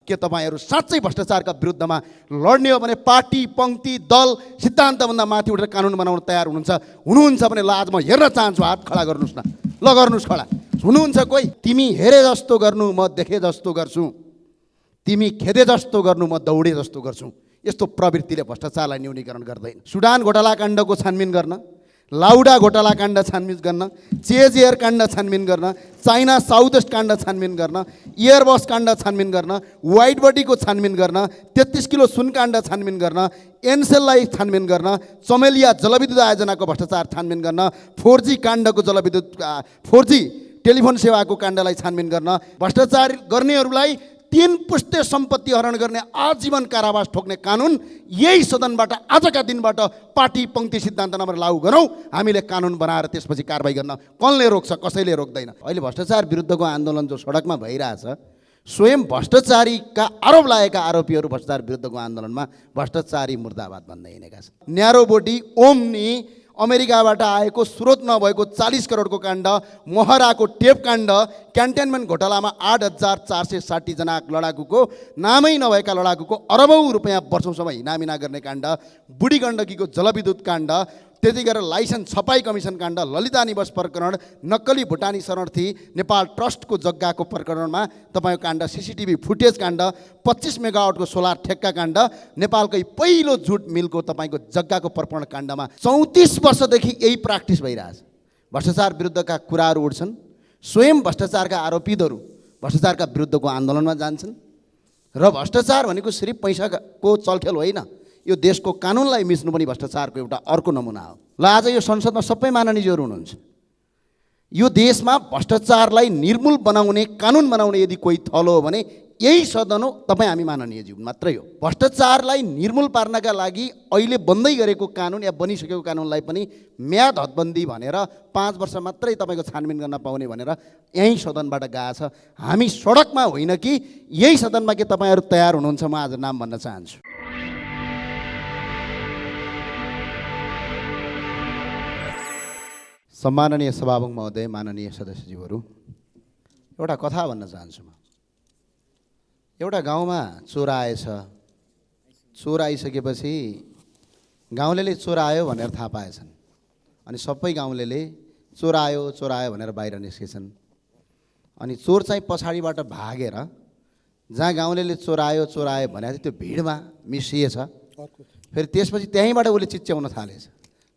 के तपाईँहरू साँच्चै भ्रष्टाचारका विरुद्धमा लड्ने हो भने पार्टी पङ्क्ति दल सिद्धान्तभन्दा माथि उठेर कानुन बनाउन तयार हुनुहुन्छ भने ल आज म हेर्न चाहन्छु, हात खडा गर्नुहोस् न, ल गर्नुहोस् खडा। हुनुहुन्छ कोही? तिमी हेरे जस्तो गर्नु म देखे जस्तो गर्छु, तिमी खेदे जस्तो गर्नु म दौडे जस्तो गर्छु, यस्तो प्रवृत्तिले भ्रष्टाचारलाई न्यूनीकरण गर्दैन। सुडान घोटाला काण्डको छानबिन गर्न, लाउडा घोटाला काण्ड छानबिन गर्न, चेज एयर काण्ड छानबिन गर्न, चाइना साउथ वेस्ट काण्ड छानबिन गर्न, एयरबस काण्ड छानबिन गर्न, वाइट बडीको छानबिन गर्न, 33 किलो सुन काण्ड छानबिन गर्न, एनसेललाई छानबिन गर्न, चमेलिया जलविद्युत आयोजनाको भ्रष्टाचार छानबिन गर्न, 4G काण्डको 4G टेलिफोन सेवाको काण्डलाई छानबिन गर्न, भ्रष्टाचार गर्नेहरूलाई 3 पुस्ते सम्पत्ति हरण गर्ने आजीवन कारावास ठोक्ने कानुन यही सदनबाट आजका दिनबाट पार्टी पङ्क्ति सिद्धान्त नम्बर लागू गरौँ। हामीले कानुन बनाएर त्यसपछि कारबाही गर्न कसले रोक्छ? कसैले रोक्दैन। अहिले भ्रष्टाचार विरुद्धको आन्दोलन जो सडकमा भइरहेछ, स्वयं भ्रष्टाचारीका आरोप लागेका आरोपीहरू भ्रष्टाचार विरुद्धको आन्दोलनमा भ्रष्टाचारी मुर्दाबाद भन्दै हिँडेका छन्। न्यारो बोडी ओम्नी अमेरिकाबाट आएको स्रोत नभएको 40 करोडको काण्ड, मोहराको टेप काण्ड, क्यान्टेनमेन्ट घोटालामा 8,460 जना लडाकुको, नामै नभएका लडाकुको अरबौँ रुपियाँ वर्षौँसम्म हिनामिना गर्ने काण्ड, बुढी गण्डकीको जलविद्युत काण्ड, त्यति गरेर लाइसेन्स छपाई कमिसन काण्ड, ललिता निवास प्रकरण, नक्कली भुटानी शरणार्थी नेपाल ट्रस्टको जग्गाको प्रकरणमा तपाईँको काण्ड, CCTV फुटेज काण्ड, 25 मेगावाटको सोलर ठेक्का काण्ड, नेपालकै पहिलो जुट मिलको तपाईँको जग्गाको प्रकरण काण्डमा 34 वर्षदेखि यही प्र्याक्टिस भइरहेछ। भ्रष्टाचार विरुद्धका कुराहरू उठ्छन्, स्वयं भ्रष्टाचारका आरोपीहरू भ्रष्टाचारका विरुद्धको आन्दोलनमा जान्छन्। र भ्रष्टाचार भनेको सिर्फ पैसाको चलखेल होइन, यो देशको कानुनलाई मिच्नु पनि भ्रष्टाचारको एउटा अर्को नमुना हो। ल आज यो संसदमा सबै माननीयहरू हुनुहुन्छ, यो देशमा भ्रष्टाचारलाई निर्मूल बनाउने कानुन बनाउने यदि कोही थलो हो भने यही सदन हो, तपाईँ हामी माननीयज्यू मात्रै हो। भ्रष्टाचारलाई निर्मूल पार्नका लागि अहिले बन्दै गरेको कानुन या बनिसकेको कानुनलाई पनि म्याद हदबन्दी भनेर 5 वर्ष मात्रै तपाईँको छानबिन गर्न पाउने भनेर यही सदनबाट गएछ। हामी सडकमा होइन कि यही सदनमा के तपाईँहरू तयार हुनुहुन्छ? म आज नाम भन्न चाहन्छु। सम्माननीय सभामुख महोदय, माननीय सदस्यज्यूहरू, एउटा कथा भन्न चाहन्छु म। एउटा गाउँमा चोर आएछ। चोर आइसकेपछि गाउँलेले चोर आयो भनेर थाहा पाएछन् अनि सबै गाउँलेले चोर आयो भनेर बाहिर निस्केछन्। अनि चोर चाहिँ पछाडिबाट भागेर जहाँ गाउँलेले चोर आयो भनेको थियो त्यो भिडमा मिसिएछ। फेरि त्यसपछि त्यहीँबाट उसले चिच्याउन थालेछ,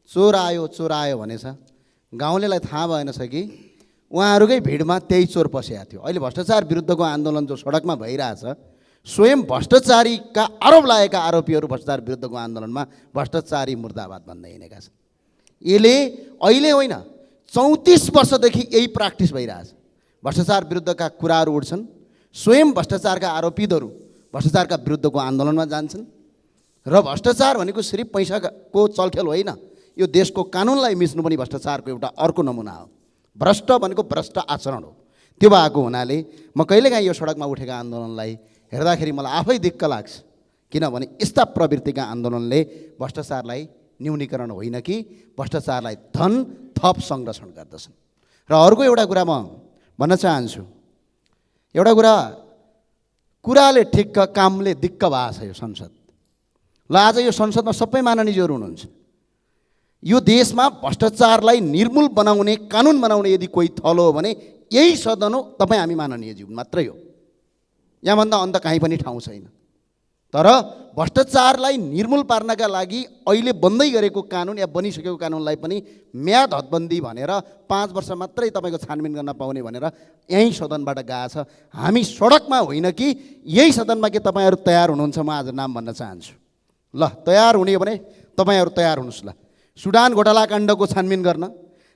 चोर आयो भनेछ। गाउँलेलाई थाहा भएनछ कि उहाँहरूकै भिडमा त्यही चोर पसेको थियो। अहिले भ्रष्टाचार विरुद्धको आन्दोलन जो सडकमा भइरहेछ, स्वयं भ्रष्टाचारीका आरोप लागेका आरोपीहरू भ्रष्टाचार विरुद्धको आन्दोलनमा भ्रष्टाचारी मुर्दाबाद भन्दै हिँडेका छन्। यसले अहिले होइन 34 वर्षदेखि यही प्र्याक्टिस भइरहेछ। भ्रष्टाचार विरुद्धका कुराहरू उठ्छन्, स्वयं भ्रष्टाचारका आरोपीहरू भ्रष्टाचारका विरुद्धको आन्दोलनमा जान्छन्। र भ्रष्टाचार भनेको सिर्फ पैसाको चलखेल होइन, यो देशको कानुनलाई मिच्नु पनि भ्रष्टाचारको एउटा अर्को नमुना हो। भ्रष्ट भनेको भ्रष्ट आचरण हो। त्यो भएको हुनाले म कहिलेकाहीँ यो सडकमा उठेका आन्दोलनलाई हेर्दाखेरि मलाई आफै दिक्क लाग्छ, किनभने यस्ता प्रवृत्तिका आन्दोलनले भ्रष्टाचारलाई न्यूनीकरण होइन कि भ्रष्टाचारलाई धन थप संरक्षण गर्दछन्। र अर्को एउटा कुरा म भन्न चाहन्छु, एउटा कुराले ठिक्क कामले दिक्क भएको छ यो संसद। ल आज यो संसदमा सबै माननीयहरू हुनुहुन्छ, यो देशमा भ्रष्टाचारलाई निर्मूल बनाउने कानुन बनाउने यदि कोही थलो हो भने यही सदन हो, तपाईँ हामी माननीयज्यू मात्रै हो। यहाँभन्दा अन्त कहीँ पनि ठाउँ छैन। तर भ्रष्टाचारलाई निर्मूल पार्नका लागि अहिले बन्दै गरेको कानुन या बनिसकेको कानुनलाई पनि म्याद हदबन्दी भनेर 5 वर्ष मात्रै तपाईँको छानबिन गर्न पाउने भनेर यही सदनबाट गएछ। हामी सडकमा होइन कि यही सदनमा के तपाईँहरू तयार हुनुहुन्छ? म आज नाम भन्न चाहन्छु। ल तयार हुने हो भने तपाईँहरू तयार हुनुहोस्। ल सुडान घोटाला काण्डको छानबिन गर्न,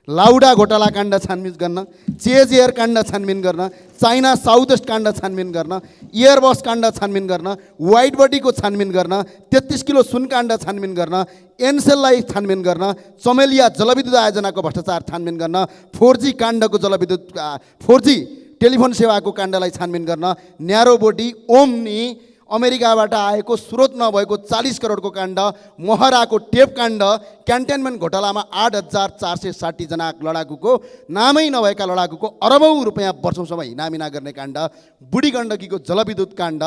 लाउडा घोटाला काण्ड छानबिन गर्न, चेज एयर काण्ड छानबिन गर्न, चाइना साउथ वेस्ट काण्ड छानबिन गर्न, एयरबस काण्ड छानबिन गर्न, वाइट बडीको छानबिन गर्न, 33 किलो सुन काण्ड छानबिन गर्न, एनसेललाई छानबिन गर्न, चमेलिया जलविद्युत आयोजनाको भ्रष्टाचार छानबिन गर्न, 4G काण्डको 4G टेलिफोन सेवाको काण्डलाई छानबिन गर्न, न्यारो बोडी ओम्नी अमेरिकाबाट आएको स्रोत नभएको 40 करोडको काण्ड, मोहराको टेप काण्ड, क्यान्टेनमेन्ट घोटालामा 8,460 जना लडाकुको, नामै नभएका लडाकुको अरबौँ रुपियाँ वर्षौँसम्म हिनामिना गर्ने काण्ड, बुढी गण्डकीको जलविद्युत काण्ड,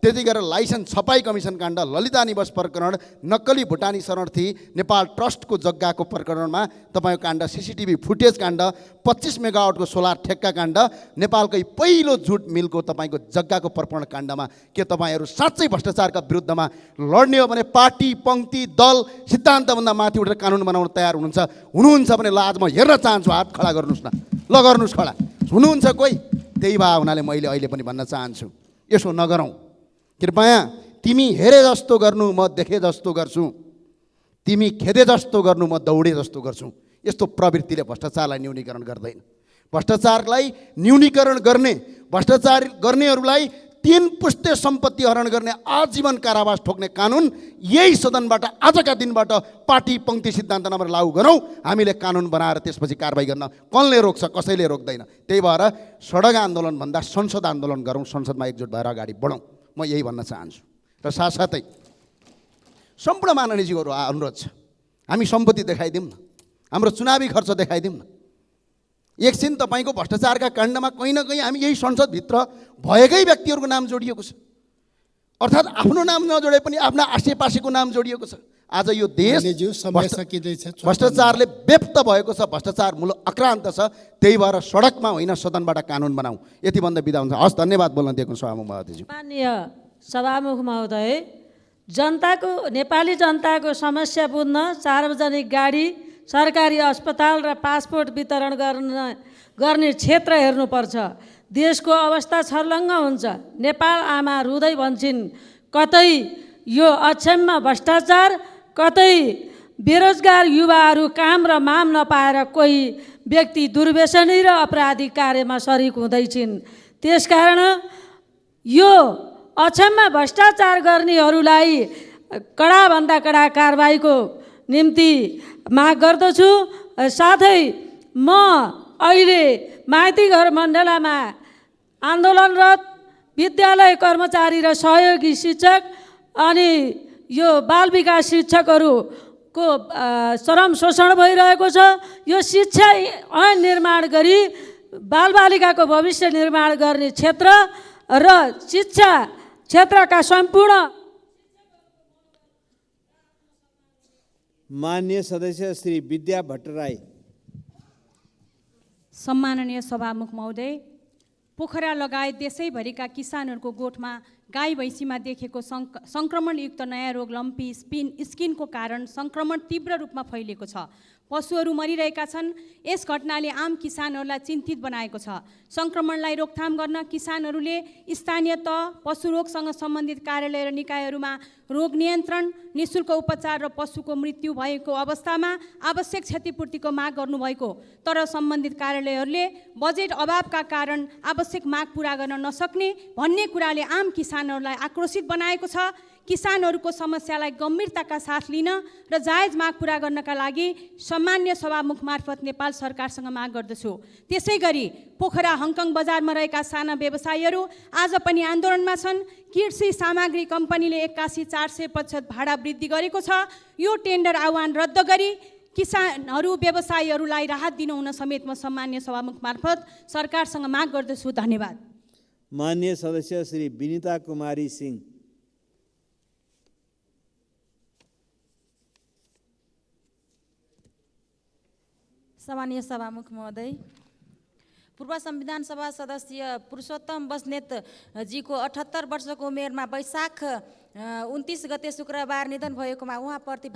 त्यति गरेर लाइसेन्स छपाई कमिसन काण्ड, ललिता निवास प्रकरण, नक्कली भुटानी शरणार्थी नेपाल ट्रस्टको जग्गाको प्रकरणमा तपाईँको काण्ड, सिसिटिभी फुटेज काण्ड, 25 मेगावाटको सोलर ठेक्का काण्ड, नेपालकै पहिलो जुट मिलको तपाईँको जग्गाको प्रकरण काण्डमा के तपाईँहरू साँच्चै भ्रष्टाचारका विरुद्धमा लड्ने हो भने पार्टी, पङ्क्ति, दल, सिद्धान्तभन्दा माथि उठेर कानुन बनाउन तयार हुनुहुन्छ भने ल आज म हेर्न चाहन्छु, हात खडा गर्नुहोस् न, ल गर्नुहोस् खडा, हुनुहुन्छ कोही? त्यही भए हुनाले मैले अहिले पनि भन्न चाहन्छु, यसो नगरौँ कृपया। तिमी हेरे जस्तो गर्नु, म देखे जस्तो गर्छु, तिमी खेदे जस्तो गर्नु, म दौडे जस्तो गर्छु। यस्तो प्रवृत्तिले भ्रष्टाचारलाई न्यूनीकरण गर्दैन। भ्रष्टाचारलाई न्यूनीकरण गर्ने, भ्रष्टाचार गर्नेहरूलाई 3 पुस्ते सम्पत्ति हरण गर्ने आजीवन कारावास ठोक्ने कानुन यही सदनबाट आजका दिनबाट पार्टी, पङ्क्ति, सिद्धान्त नभएर लागू गरौँ। हामीले कानुन बनाएर त्यसपछि कारबाही गर्न कसले रोक्छ? कसैले रोक्दैन। त्यही भएर सडक आन्दोलनभन्दा संसद आन्दोलन गरौँ, संसदमा एकजुट भएर अगाडि बढौँ, म यही भन्न चाहन्छु। र साथसाथै सम्पूर्ण माननीयजीहरू अनुरोध छ, हामी सम्पत्ति देखाइदिउँ न, हाम्रो चुनावी खर्च देखाइदिउँ न। एकछिन तपाईँको भ्रष्टाचारका काण्डमा कहीँ न कहीँ हामी यही संसदभित्र भएकै व्यक्तिहरूको नाम जोडिएको छ, अर्थात् आफ्नो नाम नजोडे पनि आफ्ना आसेपासेको नाम जोडिएको छ। आज यो देश भ्रष्टाचारले व्यक्त भएको छ, भ्रष्टाचार मूल आक्रान्त छ। त्यही भएर सडकमा होइन सदनबाट कानुन बनाऊ। यति भन्दा बिदा हुन्छ। हस्, धन्यवाद बोल्न दिएको सभामुख महोदयज्यू। माननीय सभामुख महोदय, नेपाली जनताको समस्या बुझ्न सार्वजनिक गाडी, सरकारी अस्पताल र पासपोर्ट वितरण गर्ने क्षेत्र हेर्नुपर्छ। देशको अवस्था छर्लङ्ग हुन्छ। नेपाल आमा रुँदै भन्छन्, कतै यो अक्षम्य भ्रष्टाचार, कतै बेरोजगार युवाहरू काम र माम नपाएर कोही व्यक्ति दुर्व्यसनी र अपराधिक कार्यमा सरिक हुँदैछिन्। त्यसकारण यो अक्षम्य भ्रष्टाचार गर्नेहरूलाई कडाभन्दा कडा कारबाहीको निम्ति माग गर्दछु। साथै म अहिले माइतीघर मण्डलामा आन्दोलनरत विद्यालय कर्मचारी र सहयोगी शिक्षक अनि यो बाल विकास शिक्षकहरूको श्रम शोषण भइरहेको छ। यो शिक्षा ऐन निर्माण गरी बालबालिकाको भविष्य निर्माण गर्ने क्षेत्र र शिक्षा क्षेत्रका सम्पूर्ण माननीय सदस्य श्री विद्या भट्टराई। सम्माननीय सभामुख महोदय, पोखरा लगायत देशैभरिका किसानहरूको गोठमा गाई भैँसीमा देखेको सङ्क्रमणयुक्त नयाँ रोग लम्पी स्किनको कारण सङ्क्रमण तीव्र रूपमा फैलिएको छ। पशुहरू मरिरहेका छन्। यस घटनाले आम किसानहरूलाई चिन्तित बनाएको छ। सङ्क्रमणलाई रोकथाम गर्न किसानहरूले स्थानीय तह, पशु रोगसँग सम्बन्धित कार्यालय र निकायहरूमा रोग नियन्त्रण, निःशुल्क उपचार र पशुको मृत्यु भएको अवस्थामा आवश्यक क्षतिपूर्तिको माग गर्नुभएको, तर सम्बन्धित कार्यालयहरूले बजेट अभावका कारण आवश्यक माग पुरा गर्न नसक्ने भन्ने कुराले आम किसानहरूलाई आक्रोशित बनाएको छ। किसानहरूको समस्यालाई गम्भीरताका साथ लिन र जायज माग पुरा गर्नका लागि सम्मान्य सभामुख मार्फत नेपाल सरकारसँग माग गर्दछु। त्यसै गरी पोखरा हङकङ बजारमा रहेका साना व्यवसायीहरू आज पनि आन्दोलनमा छन्। कृषि सामग्री कम्पनीले 81,400% भाडा वृद्धि गरेको छ। यो टेन्डर आह्वान रद्द गरी किसानहरू व्यवसायीहरूलाई राहत दिनुहुन समेत म सम्मान्य सभामुख मार्फत सरकारसँग माग गर्दछु। धन्यवाद। माननीय सदस्य श्री विनिता कुमारी सिंह। सम्मानीय सभामुख महोदय, पूर्व संविधान सभा सदस्य पुरुषोत्तम बस्नेत जीको 78 वर्षको उमेरमा वैशाख 29 गते शुक्रबार निधन भएकोमा उहाँप्रति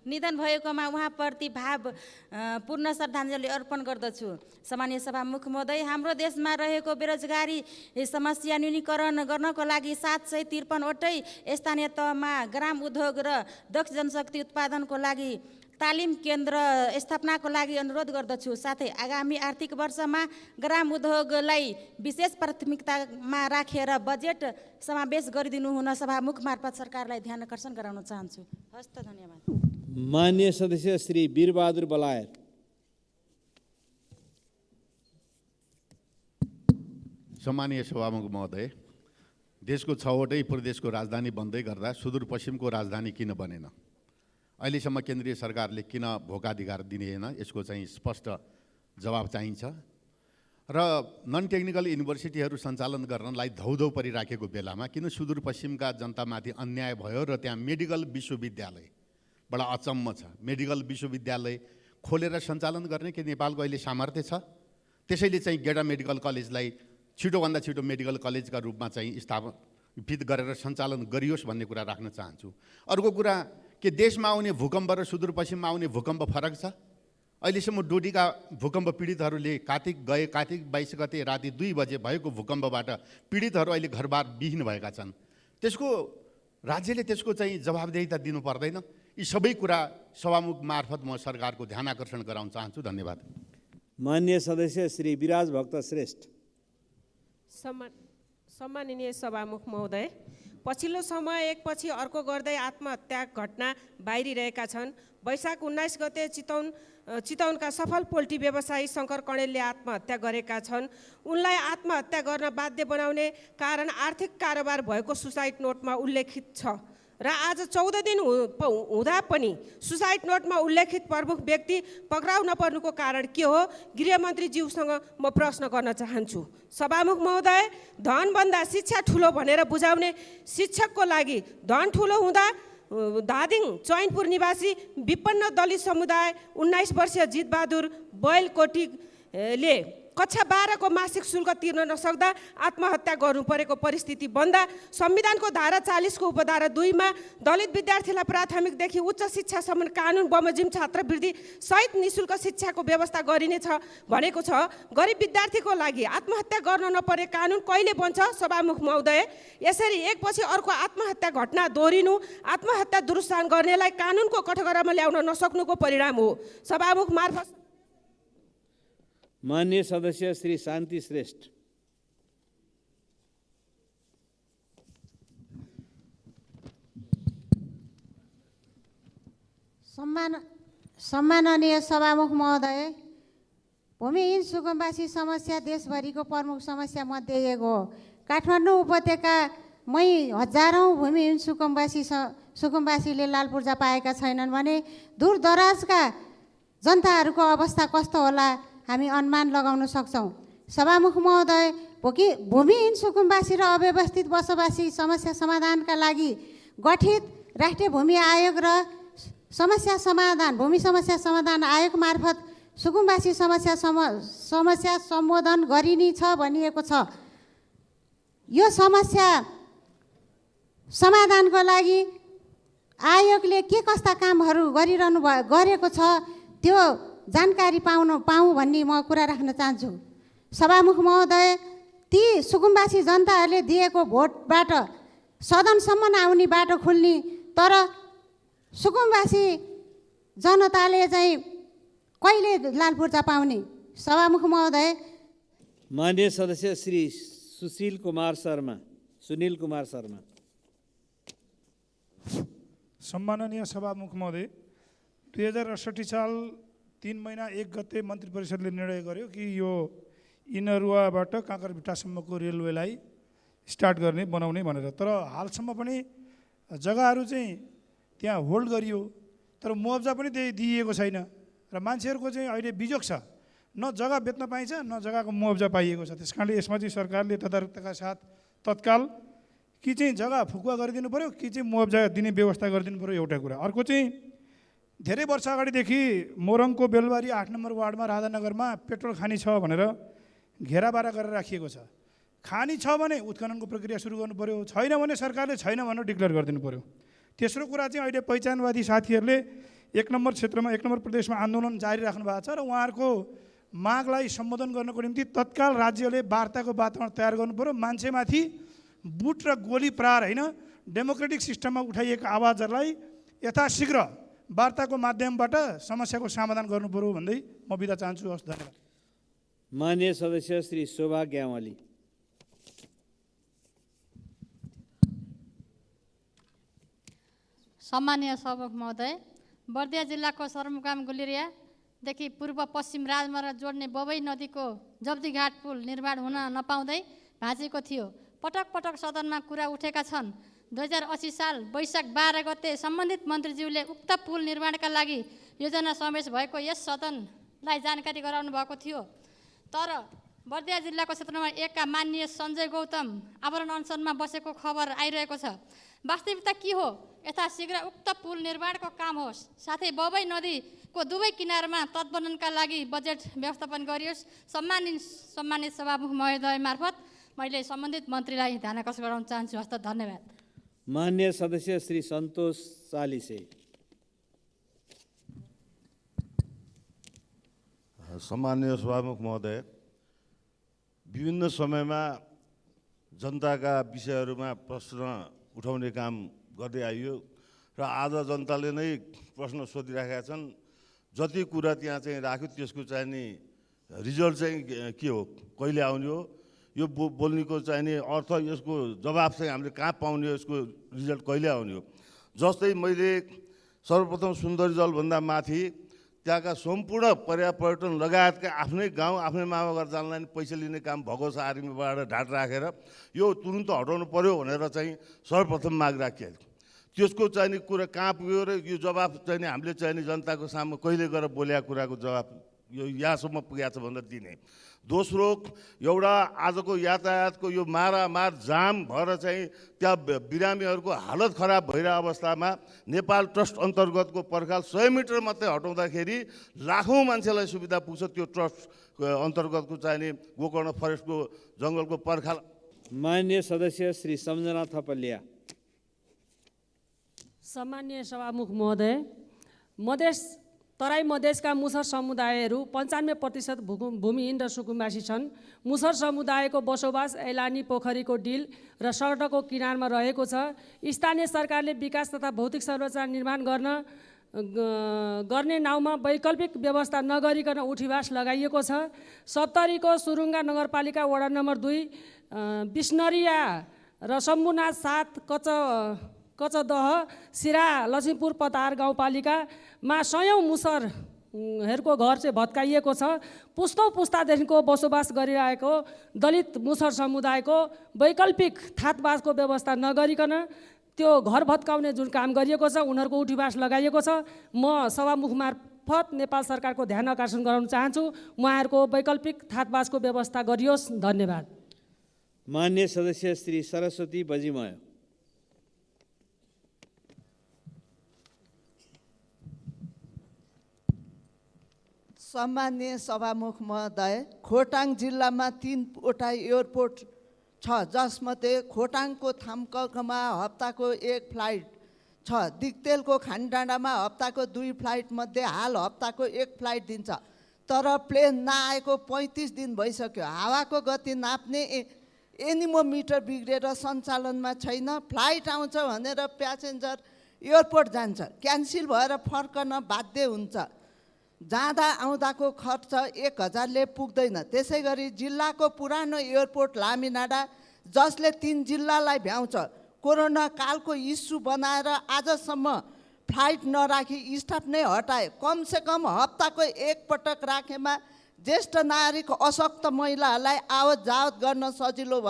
निधन भएकोमा उहाँप्रति पूर्ण श्रद्धाञ्जली अर्पण गर्दछु। सम्मानीय सभामुख महोदय, हाम्रो देशमा रहेको बेरोजगारी समस्या न्यूनीकरण गर्नको लागि 753वटै स्थानीय तहमा ग्राम उद्योग र दक्ष जनशक्ति उत्पादनको लागि तालिम केन्द्र स्थापनाको लागि अनुरोध गर्दछु। साथै आगामी आर्थिक वर्षमा ग्राम उद्योगलाई विशेष प्राथमिकतामा राखेर बजेट समावेश गरिदिनु हुन सभामुख मार्फत सरकारलाई ध्यान आकर्षण गराउन चाहन्छु। हस्त, धन्यवाद। माननीय सदस्य श्री वीरबहादुर बलायर। सम्मानीय सभामुख महोदय, देशको 6वटै प्रदेशको राजधानी बन्दै गर्दा सुदूरपश्चिमको राजधानी किन बनेन? अहिलेसम्म केन्द्रीय सरकारले किन भोकाधिकार दिएन? यसको चाहिँ स्पष्ट जवाब चाहिन्छ र नन टेक्निकल युनिभर्सिटीहरू सञ्चालन गर्नलाई धौधौ परिराखेको बेलामा किन सुदूरपश्चिमका जनतामाथि अन्याय भयो र त्यहाँ मेडिकल विश्वविद्यालय बडा अचम्म छ, मेडिकल विश्वविद्यालय खोलेर सञ्चालन गर्ने के नेपालको अहिले सामर्थ्य छ? त्यसैले चाहिँ गेडा मेडिकल कलेजलाई छिटोभन्दा छिटो मेडिकल कलेजका रूपमा चाहिँ स्थापित गरेर सञ्चालन गरियोस् भन्ने कुरा राख्न चाहन्छु। अर्को कुरा के देशमा आउने भूकम्प र सुदूरपश्चिममा आउने भूकम्प फरक छ? अहिलेसम्म डोटीका भूकम्प पीडितहरूले कार्तिक 22 गते राति 2 बजे भएको भूकम्पबाट पीडितहरू अहिले घरबार विहीन भएका छन्। त्यसको राज्यले त्यसको चाहिँ जवाबदेहिता दिनु पर्दैन? यी सबै कुरा सभामुख मार्फत म सरकारको ध्यान आकर्षण गराउन चाहन्छु। धन्यवाद। मान्य सदस्य श्री विराज भक्त श्रेष्ठ। सम्माननीय सभामुख महोदय, पछिल्लो समय एकपछि अर्को गर्दै आत्महत्या घटना बाहिरिरहेका छन्। वैशाख 19 गते चितवनका सफल पोल्ट्री व्यवसायी शङ्कर कणेलले आत्महत्या गरेका छन्। उनलाई आत्महत्या गर्न बाध्य बनाउने कारण आर्थिक कारोबार भएको सुसाइड नोटमा उल्लेखित छ र आज 14 दिन हुँदा पनि सुसाइड नोटमा उल्लेखित प्रमुख व्यक्ति पक्राउ नपर्नुको कारण के हो? गृहमन्त्रीज्यूसँग म प्रश्न गर्न चाहन्छु। सभामुख महोदय, धनभन्दा शिक्षा ठुलो भनेर बुझाउने शिक्षकको लागि धन ठुलो हुँदा धादिङ चैनपुर निवासी विपन्न दलित समुदाय 19 वर्षीय जितबहादुर बैलकोटीले कक्षा 12 को मासिक शुल्क तिर्न नसक्दा आत्महत्या गर्नु परेको परिस्थिति बन्दा संविधानको धारा 40 को उपधारा 2 मा दलित विद्यार्थीलाई प्राथमिकदेखि उच्च शिक्षासम्म कानुन बमोजिम छात्रवृत्ति सहित निःशुल्क शिक्षाको व्यवस्था गरिनेछ भनेको छ। गरिब विद्यार्थीको लागि आत्महत्या गर्न नपरे कानुन कहिले बन्छ? सभामुख महोदय, यसरी एकपछि अर्को आत्महत्या घटना दोहोरिनु आत्महत्या दुरुत्साहन गर्नेलाई कानुनको कठघरामा ल्याउन नसक्नुको परिणाम हो। सभामुख मार्फत मान्य सदस्य श्री शान्ति श्रेष्ठ। सम्माननीय सभामुख महोदय, भूमिहीन सुकुम्बासी समस्या देशभरिको प्रमुख समस्या मध्ये एक हो। काठमाडौँ उपत्यकामै हजारौँ भूमिहीन सुकुम्बासीले लाल पूर्जा पाएका छैनन् भने दूरदराजका जनताहरूको अवस्था कस्तो होला हामी अनुमान लगाउन सक्छौँ। सभामुख महोदय, भूमिहीन सुकुम्बासी र अव्यवस्थित बसोबासी समस्या समाधानका लागि गठित राष्ट्रिय भूमि आयोग र भूमि समस्या समाधान आयोग मार्फत सुकुम्बासी समस्या सम्बोधन गरिनेछ भनिएको छ। यो समस्या समाधानको लागि आयोगले के कस्ता कामहरू गरेको छ त्यो जानकारी पाऊँ भन्ने म कुरा राख्न चाहन्छु। सभामुख महोदय, ती सुकुम्बासी जनताहरूले दिएको भोटबाट सदनसम्म आउने बाटो खुल्ने, तर सुकुम्बासी जनताले चाहिँ कहिले लाल पूर्जा पाउने? सभामुख महोदय। मान्य सदस्य श्री सुनिल कुमार शर्मा। सम्माननीय सभामुख महोदय, 2068 साल 3 महिना 1 गते मन्त्री परिषदले निर्णय गर्यो कि यो इनरुवाबाट काँकरभिट्टासम्मको रेलवेलाई स्टार्ट बनाउने भनेर। तर हालसम्म पनि जग्गाहरू चाहिँ त्यहाँ होल्ड गरियो, तर मुआवजा पनि त्यही दिइएको छैन र मान्छेहरूको चाहिँ अहिले बिजोग छ, न जग्गा बेच्न पाइन्छ न जग्गाको मुआवजा पाइएको छ। त्यस कारणले यसमा चाहिँ सरकारले तदारुकताका साथ तत्काल कि चाहिँ जग्गा फुकुवा गरिदिनु पऱ्यो कि चाहिँ मुआवजा दिने व्यवस्था गरिदिनु पऱ्यो, एउटा कुरा। अर्को चाहिँ धेरै वर्ष अगाडिदेखि मोरङको बेलबारी 8 नम्बर वार्डमा राधानगरमा पेट्रोल खानी छ भनेर घेराबारा गरेर राखिएको छ। खानी छ भने उत्खननको प्रक्रिया सुरु गर्नु पऱ्यो, छैन भने सरकारले छैन भनेर डिक्लेयर गरिदिनु पऱ्यो। तेस्रो कुरा चाहिँ अहिले पहिचानवादी साथीहरूले 1 नम्बर क्षेत्रमा 1 नम्बर प्रदेशमा आन्दोलन जारी राख्नु भएको छ र उहाँहरूको मागलाई सम्बोधन गर्नको निम्ति तत्काल राज्यले वार्ताको वातावरण तयार गर्नु पऱ्यो। मान्छेमाथि बुट र गोली प्रहार होइन, डेमोक्रेटिक सिस्टममा उठाइएको आवाजहरूलाई यथाशीघ्र वार्ताको माध्यमबाट समस्याको समाधान गर्नु पर्यो भन्दै म बिदा चाहन्छु। हस्, धन्यवाद। मान्य सदस्य श्री शोभा ग्यावाली। सम्मानीय सभामुख महोदय, बर्दिया जिल्लाको सदरमुकाम गुलिरियादेखि पूर्व पश्चिम राजमार्ग जोड्ने बबई नदीको जब्दीघाट पुल निर्माण हुन नपाउँदै भाँचेको थियो। पटक पटक सदनमा कुरा उठेका छन्। 2080 साल वैशाख 12 गते सम्बन्धित मन्त्रीज्यूले उक्त पुल निर्माणका लागि योजना समेत भएको यस सदन लाई जानकारी गराउनु भएको थियो। तर बर्दिया जिल्लाको क्षेत्र नम्बर 1 का माननीय सञ्जय गौतम आवरण अनसनमा बसेको खबर आइरहेको छ। वास्तविकता के हो? यथाशीघ्र उक्त पुल निर्माणको काम होस्, साथै बबई नदीको दुवै किनारमा तटवर्णनका लागि बजेट व्यवस्थापन गरियोस्। सम्मानित सभामुख महोदय मार्फत मैले सम्बन्धित मन्त्रीलाई ध्यान आकर्षण गराउन चाहन्छु। हस्त धन्यवाद। मान्य सदस्य श्री सन्तोष चालिसे। सम्माननीय सभामुख महोदय, विभिन्न समयमा जनताका विषयहरूमा प्रश्न उठाउने काम गर्दै आइयो र आज जनताले नै प्रश्न सोधिराखेका छन्। जति कुरा त्यहाँ चाहिँ राख्यो त्यसको चाहिँ नि रिजल्ट चाहिँ के हो, कहिले आउने हो, यो बोल्नेको चाहिँ नि अर्थ, यसको जवाब चाहिँ हामीले कहाँ पाउने हो, यसको रिजल्ट कहिले आउने हो। जस्तै मैले सर्वप्रथम सुन्दरी जलभन्दा माथि त्यहाँका सम्पूर्ण पर्यटन लगायतका आफ्नै गाउँ आफ्नै मामाघर जानलाई पैसा लिने काम भएको छ। आर्मीबाट ढाट राखेर यो तुरुन्त हटाउनु पर्यो भनेर चाहिँ सर्वप्रथम माग राखियो। त्यसको चाहिँ नि कुरा कहाँ पुग्यो र यो जवाब चाहिँ नि हामीले चाहिँ नि जनताको सामु कहिले गएर बोलेको कुराको जवाब यो यहाँसम्म पुगेको छ भनेर दिने। दोस्रो, एउटा आजको यातायातको यो मारामार जाम भएर चाहिँ त्यहाँ बिरामीहरूको हालत खराब भइरहेको अवस्थामा नेपाल ट्रस्ट अन्तर्गतको पर्खाल 100 मिटर मात्रै हटाउँदाखेरि लाखौँ मान्छेलाई सुविधा पुग्छ। त्यो ट्रस्ट अन्तर्गतको चाहिँ नि गोकर्ण फरेस्टको जङ्गलको पर्खाल। मान्य सदस्य श्री सम्झना थपलिया। सम्मान्य सभामुख महोदय, तराई मधेसका मुसर समुदायहरू 95% भूमिहीन र सुकुम्बासी छन्। मुसर समुदायको बसोबास ऐलानी पोखरीको डिल र सडकको किनारमा रहेको छ। स्थानीय सरकारले विकास तथा भौतिक संरचना निर्माण गर्ने नाउँमा वैकल्पिक व्यवस्था नगरिकन उठीवास लगाइएको छ। सप्तरीको सुरुङ्गा नगरपालिका वडा नम्बर 2 बिस्नरिया र शम्भुनाथ 7 कचदह सिरा लक्ष्मीपुर पतार गाउँपालिकामा 100औं मुसरहरूको घर चाहिँ भत्काइएको छ। पुस्तौँ पुस्तादेखिको बसोबास गरिरहेको दलित मुसर समुदायको वैकल्पिक थातबासको व्यवस्था नगरिकन त्यो घर भत्काउने जुन काम गरिएको छ, उनीहरूको उठीवास लगाइएको छ। म सभामुख मार्फत नेपाल सरकारको ध्यान आकर्षण गराउन चाहन्छु, उहाँहरूको वैकल्पिक थातबासको व्यवस्था गरियोस्। धन्यवाद। मान्य सदस्य श्री सरस्वती बजिमय। सम्मान्य सभामुख महोदय, खोटाङ जिल्लामा 3वटा एयरपोर्ट छ, जसमध्ये खोटाङको थाम्ककमा हप्ताको 1 फ्लाइट छ। दिक्तेलको खानडाँडामा हप्ताको 2 फ्लाइट मध्ये हाल हप्ताको 1 फ्लाइट दिन्छ। तर प्लेन नआएको 35 दिन भइसक्यो। हावाको गति नाप्ने एनिमोमिटर बिग्रेर सञ्चालनमा छैन। फ्लाइट आउँछ भनेर प्यासेन्जर एयरपोर्ट जान्छ, क्यान्सिल भएर फर्कन बाध्य हुन्छ। जाँदा आउँदाको खर्च 1000ले पुग्दैन। त्यसै गरी जिल्लाको पुरानो एयरपोर्ट लामिनाडा, जसले 3 जिल्लालाई भ्याउँछ, कोरोना कालको इस्यु बनाएर आजसम्म फ्लाइट नराखी स्टाफ नै हटाए। कमसेकम हप्ताको 1 पटक राखेमा ज्येष्ठ नागरिक अशक्त महिलाहरूलाई आवत जावत गर्न सजिलो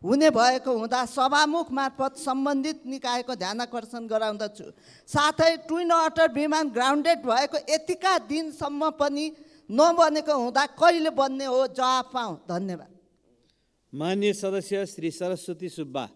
हुने भएको हुँदा सभामुख मार्फत सम्बन्धित निकायको ध्यान आकर्षण गराउँदछु। साथै ट्विन अटर विमान ग्राउन्डेड भएको यतिका दिनसम्म पनि नबनेको हुँदा कहिले बन्ने हो, जवाफ पाऊँ। धन्यवाद। मान्य सदस्य श्री सरस्वती सुब्बा।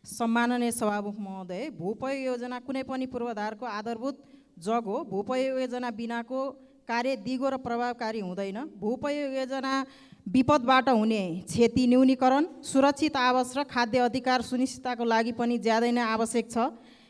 सम्माननीय सभामुख महोदय, भूपयोग योजना कुनै पनि पूर्वाधारको आधारभूत जग हो। भूपयोग योजना बिनाको कार्य दिगो र प्रभावकारी हुँदैन। भूपयोग योजना विपदबाट हुने क्षति न्यूनीकरण, सुरक्षित आवास र खाद्य अधिकार सुनिश्चितताको लागि पनि ज्यादै नै आवश्यक छ।